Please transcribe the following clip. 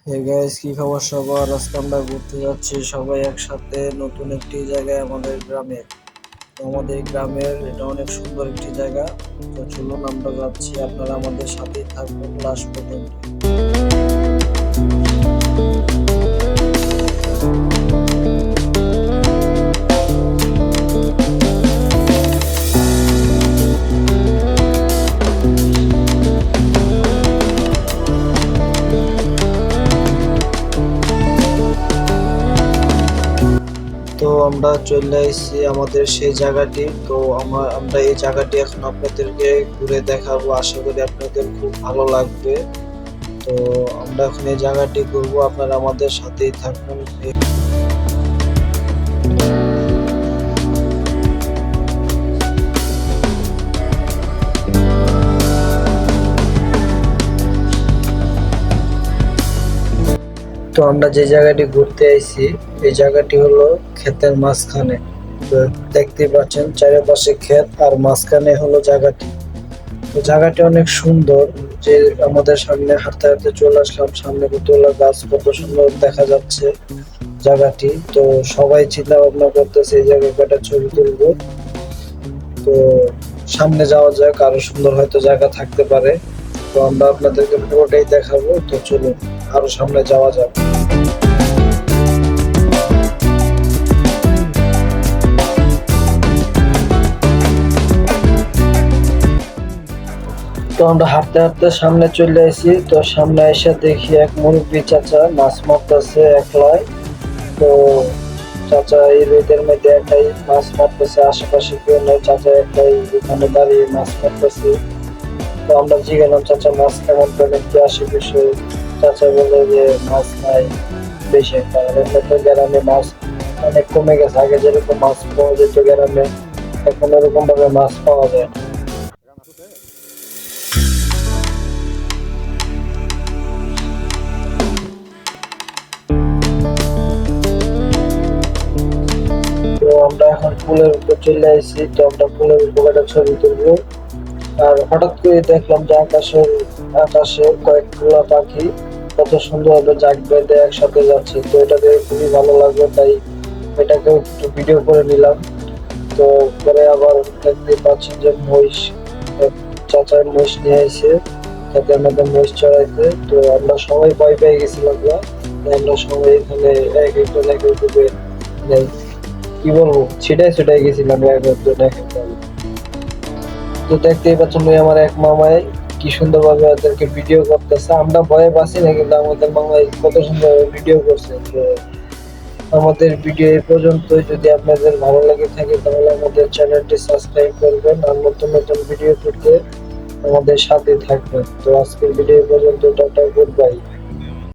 Hey guys, কি খবর সবার? আজকে আমরা ঘুরতে যাচ্ছি সবাই একসাথে নতুন একটি জায়গায় আমাদের গ্রামে। তো আমাদের গ্রামের এটা অনেক সুন্দর একটি জায়গা। তো চলুন আমরা যাচ্ছি, আপনারা আমাদের সাথেই থাকুন লাস্ট পর্যন্ত। তো আমরা চলে এসেছি আমাদের সেই জায়গাটি। তো আমরা এই জায়গাটি এখন আপনাদেরকে ঘুরে দেখাবো, আশা করি আপনাদের খুব ভালো লাগবে। তো আমরা এখন এই জায়গাটি ঘুরবো, আপনারা আমাদের সাথেই থাকুন। তো আমরা যে জায়গাটি ঘুরতে আইছি, এই জায়গাটি হলো ক্ষেতের মাঝখানে। তো দেখতে পাচ্ছেন চারিপাশে ক্ষেত আর মাঝখানে হলো জায়গাটি। তো জায়গাটি অনেক সুন্দর, যে আমাদের সামনে হাঁটতে হাঁটতে চলে আসলাম, সামনে কতগুলো গাছ, কত সুন্দর দেখা যাচ্ছে জায়গাটি। তো সবাই চিন্তা ভাবনা করতেছে এই জায়গায় কয়টা ছবি তুলবো। তো সামনে যাওয়া যাক, আরো সুন্দর হয়তো জায়গা থাকতে পারে। তো আমরা আপনাদেরকে পুরোটাই দেখাবো, তো চলুন আরো সামনে যাওয়া যাক। তো আমরা হাঁটতে হাঁটতে সামনে চলে আসি। তো সামনে এসে দেখি এক মুরব্বী চাচা মাছ মারতেছে একলাই। তো চাচা এই রোদের মধ্যে একাই মাছ মারতেছে, আশেপাশে কেউ নেই, চাচা একলাই এখানে দাঁড়িয়ে মাছ মারতেছে। তো আমরা জিজ্ঞাসলাম, চাচা মাছ কেমন পেলেন, কি আসে বিষয়? চাচা বলে যে মাছ নাই বেশি একটা, তো গ্রামে মাছ অনেক কমে গেছে, আগে যেরকম মাছ পাওয়া যেত গ্রামে, এখন ওরকম ভাবে মাছ পাওয়া যায় না। তো আমরা এখন পুলের উপর চলে আসছি। তো আমরা পুলের উপর একটা ছবি তুলবো। আর হঠাৎ করে দেখলাম যে আকাশে কয়েকগুলা পাখি কত সুন্দর ভাবে জাগ বেঁধে একসাথে যাচ্ছে। তো এটা দেখে খুবই ভালো লাগলো, তাই এটাকে একটু ভিডিও করে নিলাম। তো পরে আবার দেখতে পাচ্ছি যে মহিষ, চাচার মহিষ নিয়ে এসে তাদের মধ্যে মহিষ চড়াইতে। তো আমরা সবাই ভয় পেয়ে গেছিলাম। আমরা সবাই এখানে এক একজন এক এক গ্রুপে, মানে কি বলবো, ছিটাই ছিটাই গেছিলাম এক একজন এক এক দলে। তো দেখতেই পাচ্ছেন ওই আমার এক মামাই কি সুন্দর ভাবে ওদেরকে ভিডিও করতেছে। আমরা ভয়ে বাঁচি না, কিন্তু আমাদের মামাই কত সুন্দর ভিডিও করছে। তো আমাদের ভিডিও এই পর্যন্তই। যদি আপনাদের ভালো লেগে থাকে তাহলে আমাদের চ্যানেলটি সাবস্ক্রাইব করবেন, আর নতুন নতুন ভিডিও পেতে আমাদের সাথে থাকবেন। তো আজকের ভিডিও এই পর্যন্ত, টাটা, গুড বাই।